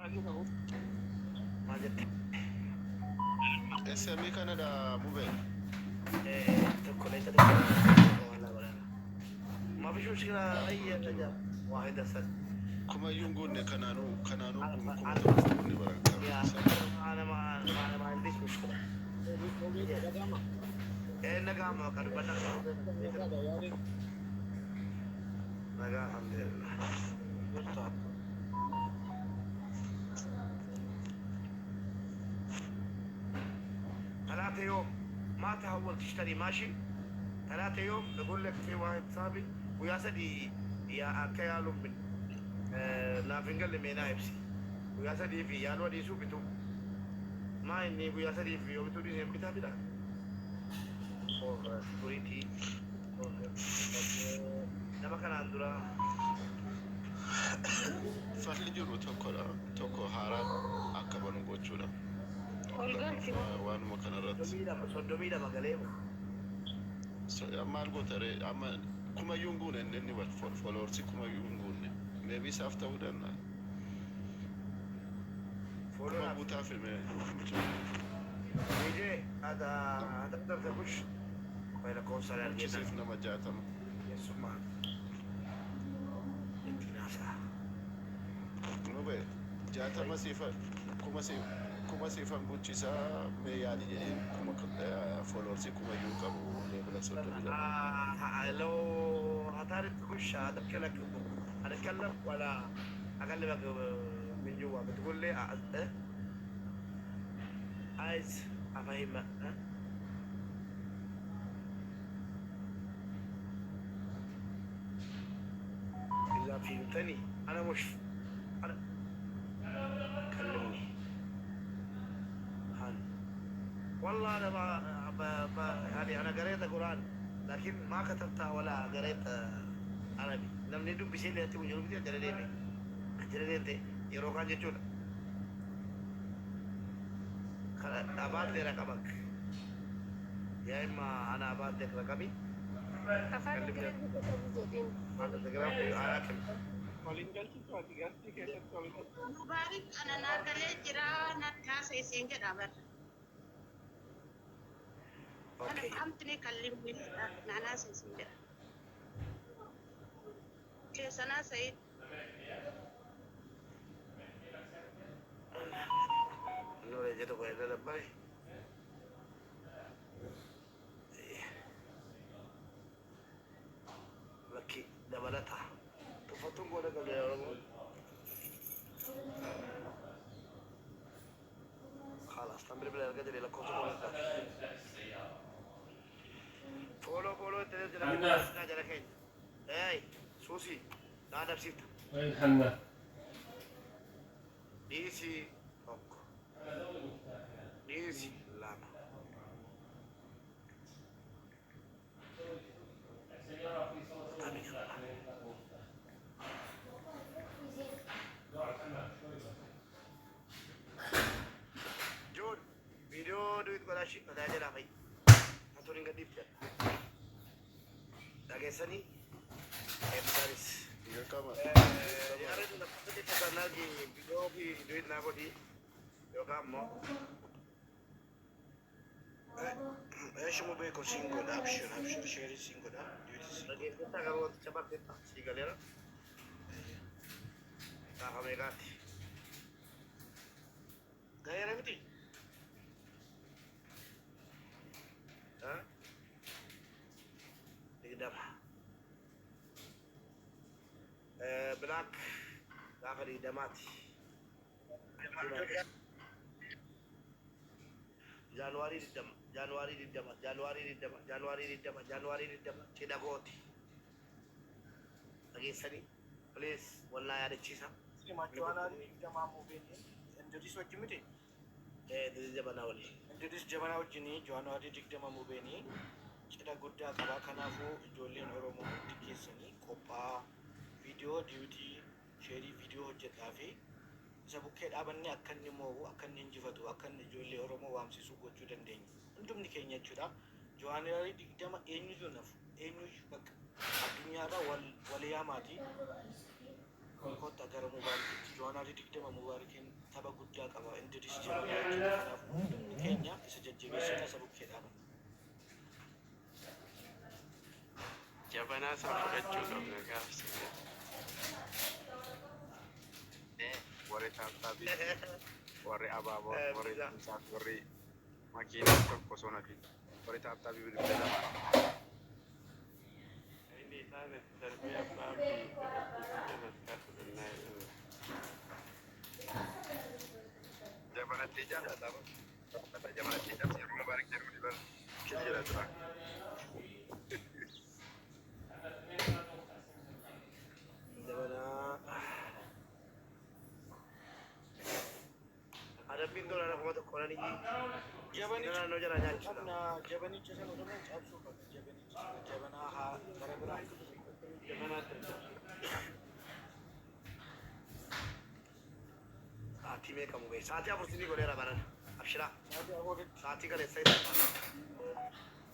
ما جت اسمي كندا موبايل تدخل أنت ولا ما فيش مشكلة أي حاجة واحد أسد كما ينقون كنانو كما أنا تقولون بركة يا أنا ما عنديش مشكلة إيه نقام قرب نقام الحمد لله ثلاثة يوم ما تحول تشتري ماشي 3 يوم يقول لك في واحد صاحبي ويا سدي يا كيالو من نافنجل مينا إبسي ويا سدي في يالو دي سو بتو ما إني ويا سدي في يوم بتو دي نم بتا بتا for security nama kana andura فاللي جرو توكو هارا أكبر نقولنا وانو ما كان رد sodomida magalemo ما نقول ترى أما كما ينقون إني بس فولورسي كما ينقون maybe سافتا ودنا كما بوتا في مي يجي هذا تقدر تخش وين كونسل الجنة شفنا ما جاتم يسمع انت ناسا نو بي جاتم سيفا كما سيفا بوتشيسا مي يعني كما فولورسي كما يوكابو ليبلا سودا لو هتعرف تخش هتكلم ولا اكلمك من جوا بتقول لي عايز افهمك اذا فهمتني انا مش انا كلمني والله انا يعني انا قريت القران لكن ما كتبتها ولا قريت عربي لم ندو بشيء اللي تقول جنوب جلدي انت يروح جتولا ابعت لي رقمك يا اما انا ابعت لك رقمي مبارك انا ناقله جرا نتاس يسنج دابر انا فهمتني كلمني انا سيسنج كيف انا سيد نور جدو كويس لباي لكي دبلتها تفتون قولة قبل يا رب خلاص تنبري بلا القدر إلى كوتو قولة فولو تنزل ناجل كين اي سوسي نادر سيفتا وين حنا ديسي اوكو ديسي لاما امين جون فيديو دويت بلاشي بداجة لافي هاتورين قديف جل داقيساني ابداريس كما يا ريت لفتي تساناجي فيديو في دويت نابودي يوكام مو ايش مو بيكو سينجل ابشر شيري سينجل دويت سينجل تاغا تشباب تتا سيغاليرا تاغا ميغاتي غير متي ها يقدمها بلاك داخل يدماتي جانواري للدم تدغوتي اجيسني بليز والله يا ريتشيسا ما جوانا جماعة موبيني اندريس وجمتي دي جبنا ولي اندريس جماعة وجني جوانا ديك جماعة موبيني كده قد كبا كنافو جولين أورومو تكيسني كوبا فيديو ديوتي شيري فيديو هجتافي سبوكيت أبني أكن نمو أكن ننجفتو أكن جولي أورومو وامسي سوكو جودن دين انتم نكينيا جدا جوانا ديك جماعة إنيو نفو إنيو بك الدنيا دا والياماتي كنت أجر مبارك جوانا ديك جماعة مباركين tapha guddaa qaba Indiris jedhama jechuudha. Kanaaf hundumni keenya isa jajjabeessina isa bukkee dhaaba. Jabanaa isaa fudhachuu qabna gaafsi. Warri taaptaabii, warri abaaboo, warri isaaf warri makiinaa tokko sonati, warri taaptaabii bilbila lamaa. Inni isaan darbee abbaa fi jabanatti jaallatama. Jabanatti jaallatama. Yeroo mubaarak jedhamu dibala kiyya jedha tura. Adabbiin dolara kuma tokko nan iji. Jabanicha no jala nyaachuudha. Jabanicha sana oduu cabsuu qaba. Jabanicha jabanaa haa gara biraa jabanaa Sa'aatii meeqamu ga'e? Sa'aatii afur sinii godheera baran. Abshiraa. Sa'aatii kaleessa isa.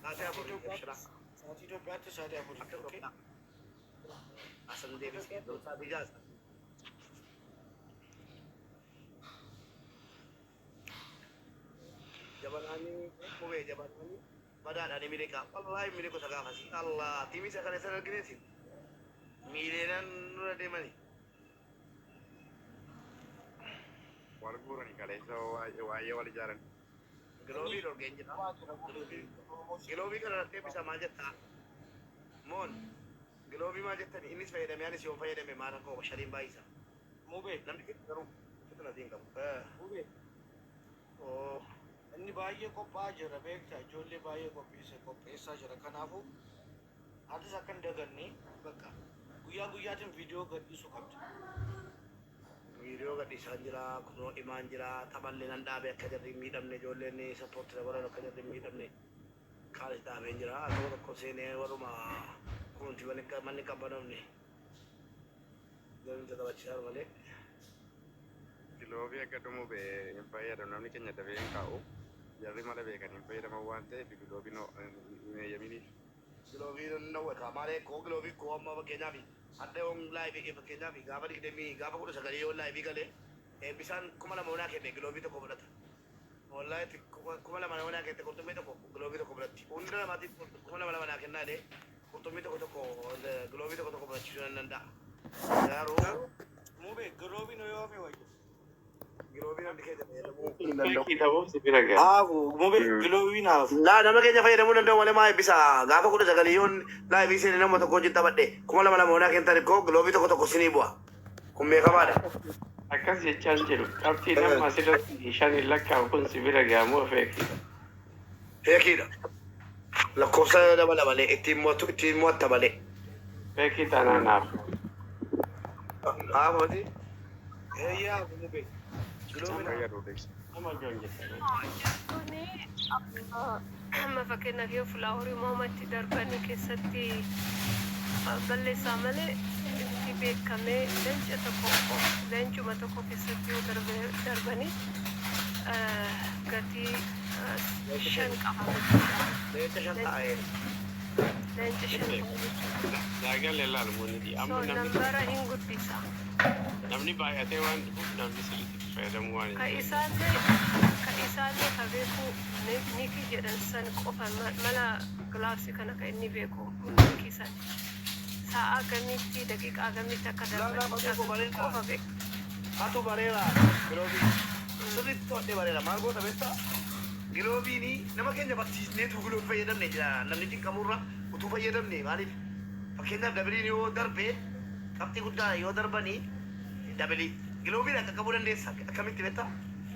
Sa'aatii afur abshiraa. Sa'aatii Itoophiyaatti sa'aatii afur. Asan deebisee sa'aatii jaasa. Jabanaani qubee jabanaani madaadhaan miliqa. Wallaahi miliqu isa gaafasi. Allah tiimii isa kaleessa argineesi. Miileenan nurra deemani. Wal guuranii kaleessa waa'ee wal ijaaran. Giloobii dorgeen jira. Giloobii kana irratti eebbisa maal jettaa? Moon giloobii maal jettani? Innis fayyadame anis yoon fayyadame maal akka shariin baay'isa. Mubee Namni garuu fitna siin qabu. mubee inni baay'ee qophaa'aa jira beektaa ijoollee baay'ee qopheessaa jira kanaafuu atis akka hin daganne bakka guyyaa guyyaatiin viidiyoo gadhiisuu qabdi. Viidiyoo gadhiisaa jira, kunoo imaan jira, taphallee nan dhaabee akka jarri hin miidhamne ijoolleen sappoortii dabalan akka jarri hin miidhamne kaalis dhaabee jira. Akkuma tokko seenee warruma kunuunti manni qabbanamne gamta taphachiisaa malee. Giloobii akka dhumu hin fayyadamu namni keenya dafee hin kaa'u. Jarri mala beekan hin fayyadaman waan ta'eef giloobii meeyyamini. Giloobii nawwata maalee koo giloobii koo amma fakkeenyaaf adda yoon laayivii fakkeenyaaf gaafa digdamii gaafa 19 yoon laayivii galee bisaan 2,000 kenne giloobii tokko fudhata. Wallaahi 2,000 kenne qurxummii tokko giloobii tokko fudhatti. Hunda namaatiif 2,000 kennaa illee qurxummii tokko giloobii tokko fudhachiisuu nan danda'a. Garuu Mubee giloobii no yoo hafe wayyo. giloobii namni keenya fayyadamuu mubee giloobii naaf. nama keenya fayyadamuu danda'u malee maa eebbisa gaafa 19 yoon laayivii seenee nama tokko wajjin taphadhe 2,200 kentan koo giloobii tokko sinii bu'a. Kun beekamaadha. Akkas jechaan jiru qabxii nama asirratti 5 lakkaa'u kun sibira gaamoo feekidha. Feekiidha. Lakkoofsa dabala malee ittiin mo'atta malee. Feekii tanaanaaf. Haa moti. Yaa mubee Nama joon jettanii. Amma fakkeenyaaf yoo fulaaworii Muhammad darbanii keessatti balleessaa malee itti beekamee leencuma tokko keessatti yoo darbanii gatii 5 qaba. Leenca 5 taa'ee. Leenca 5 qaba. Daagalee laalmuuniti. Amma Nambara hin guddisa. namni baay'atee waan dhufuuf namni sirriitti fayyadamuu waan hin Ka isaallee ka beeku niki jedhan san qofa mala gilaafsii kana ka inni beeku niki san sa'a gamitti daqiiqaa gamitti akka darbanii qofa beeku. Atu bareera giloobii. Sirriitti hodhee bareera maal goota beektaa? Giloobiini nama keenya barsiisneetu giloobii fayyadamne jira namni xiqqamurra utuu fayyadamne maaliif fakkeenyaaf dabaliin yoo darbee qabxii guddaa yoo darbanii dabali giloobiin akka qabuu dandeessa akkamitti beektaa?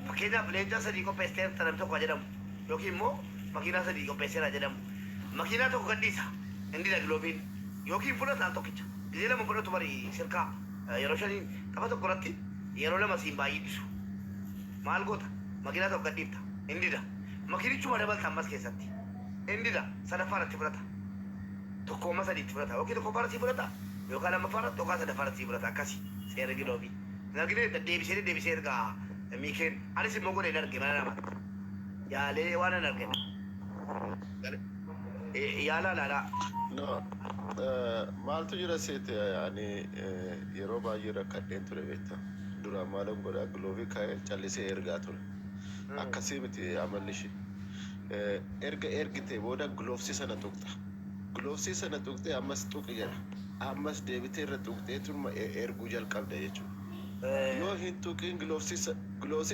Fakkeenyaaf leencaa 3 qopheessee tanam tokko jedhamu yookiin immoo makiinaa 3 qopheesseera jedhamu makiinaa tokko gadhiisa inni da giloobiin yookiin fudhata tokkicha gisee lama fudhatu bari sirkaa yeroo 5 tapha tokko irratti yeroo 2 siin baay'eessu maal goota makiinaa tokko gadhiifta inni da makiinichuma dabalta ammas keessatti inni da sadaffaa irratti fudhata tokkooma 3 itti fudhata yookiin tokkoffaa irratti fudhata yookaan lammaffaa irratti yookaan sadaffaa irratti fudhata akkasi seera giloobii. Nagine deebisee ergaa miikeen anis immoo godhee darge mana nama yaalee waan hin argine yaala laala. No, maaltu jira seete ani yeroo baay'ee rakkadheen ture beektaa. dura maalan godha gloofi kaa'ee callisee ergaa ture. Akkasii miti amallishi. Ergite booda gloofsi sana tuqxa. Gloofsi sana tuqxee ammas tuqi jedha. Ammas deebitee irra tuqxee turma erguu jalqabda jechuudha. Yoo hin tuqin gloofsi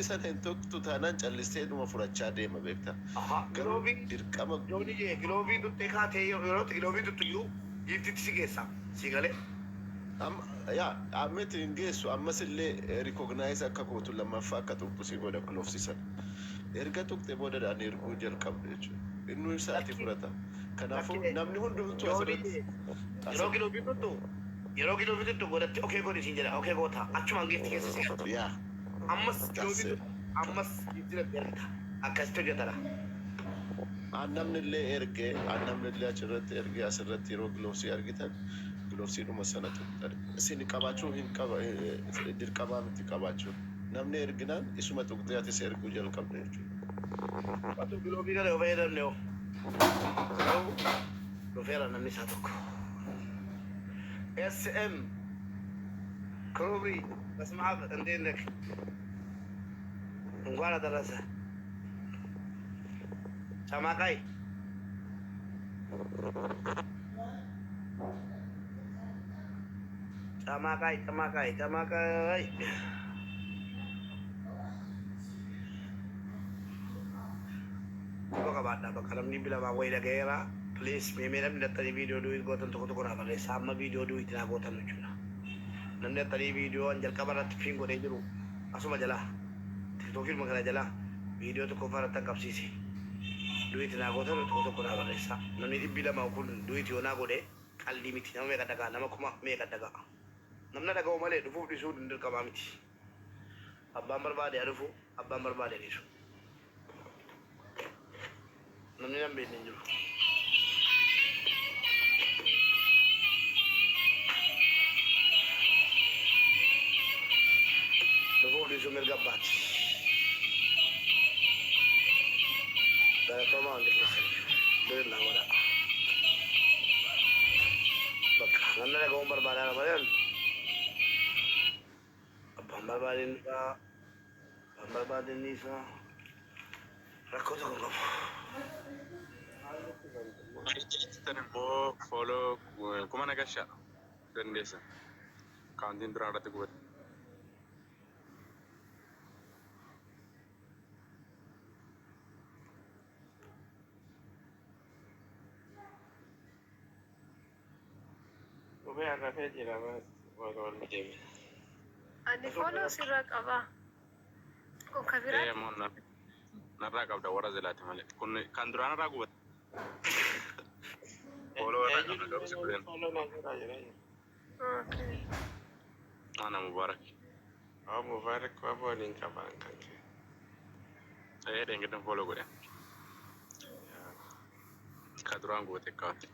sana hin tuqtu taanaan callisee dhuma fudhachaa deema beekta. Garuu dirqama Gloobii tuttee kaatee yeroo gloobii tuttuyyuu giiftitti si geessa. Si galee. yaa ammatti hin geessu ammas illee rikognaayiz akka gootu lammaffaa akka tuqxu si godha gloofsi sana. Erga tuqxee booda dhaan erguu jalqabda jechuudha. Inni isaati fudhata. Kanaafuu namni hundumtuu asirratti yeroo gloobii tuttu godhatti okee godhi siin jedha okee goota achumaan giifti keessa si galcha. yaa Ammas gloobii ammas giifti irratti ergita. Akkasitti hojjetara. namni illee ergee namni illee achirratti ergee asirratti yeroo gloofsii argitan gloofsii dhuma sana tuqxan. Isin qabaachuu hin qaba dirqamaa miti qabaachuu. Namni erginaan isuma tuqxee atis erguu jalqabda jechuudha. Waktu gloobii kana yoo fayyadamne yoo dhufeera namni isaa tokko. SM ክሩብሪ በስመ አብ እንዴት ነህ? እንኳን አደረሰ። ጨማቃይ Bakka bakka namni bilama wayi dhagayeera. Please mee namni dattanii viidiyoo duwwii gootan tokko tokko naa barreessa. Amma viidiyoo duwwii itti naa gootan jechuudha. Namni dattanii viidiyoo jalqaba irratti fiin godhee jiru asuma jalaa tiktookiin magaalaa jalaa viidiyoo tokko irratti qabsiisi. Duwwii itti naa gootan tokko tokko naa barreessa. Namni dhibbi lama kun duwwii itti yoo naa godhee qalbii miti nama meeqa dhagaa nama kuma meeqa dhagaa. Namni dhaga'u malee dhufuuf dhisuu dirqamaa miti. Abbaan barbaade dhufu abbaan barbaade dhiisu. Namni nama beekne hin jiru. Dhufuuf dhiisuu mirga abbaati. Galatoomaa hundi keessan birilaa godhaa. Bakka namni dhaga'uun barbaadaa malee abbaan barbaadeen isaa rakkoo tokko qabu. Tan immoo fooloo kuma nagashaa dandeessa. Kaantiin biraa irratti gubate. Gubee arrafee jira wal deemi. Ani follow sirra qaba. Kun kabiraa. Narraa qabda warra zilaati malee. Kun kan duraan irraa gubate. Follow irraa qabda garuu si gubeen. Follow na jira jira. Okay. Ana Mubarak. Mubarak waa booliin qabaan kan kee. Dengedden follow godhe. Ka duraan gubate kaawwate.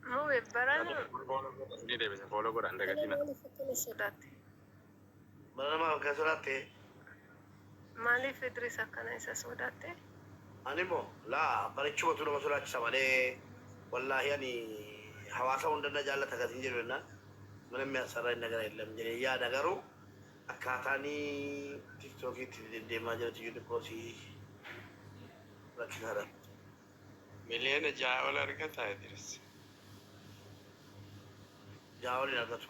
Muwe barana. Ni deebise follow godha ndagatina. Sodaate. Barana akka sodaate. Maaliif Idris akkana isa sodaate? Ani immoo laa barichuu tu nama sodaachisa malee wallaahi ani hawaasa hunda jaallata gatiin jedhu jennaan mana mi'aasarraa hin dagara illee jedhee yaada garuu akkaataanii tiktookiitti deddeemaa jirtu yuunifoosii rakkinaadha. Miliyoona 6 ol argata Idris. Jaawoli argatu.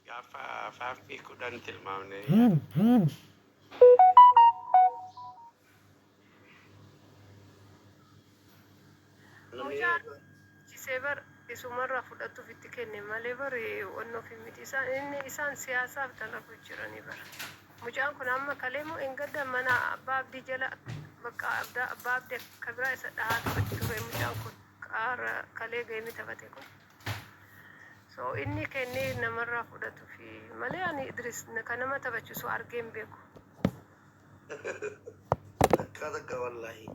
Gaafa faaffii 10 tilmaamne. Seebar isumarraa fudhatuuf itti kenne malee bari wannoo fi miti isaan siyaasaaf talaafuu jiranii bara. Mucaan kun amma kaleemoo hin gadda mana abbaa abdii jala bakka abbaa abdii akka biraa isa dhahaa ture mucaan kun qaara kalee ga'ee taphate kun. So inni kennee namarraa fudhatuuf malee ani Idris kan nama taphachiisu argee hin beeku. Takka wallaahi.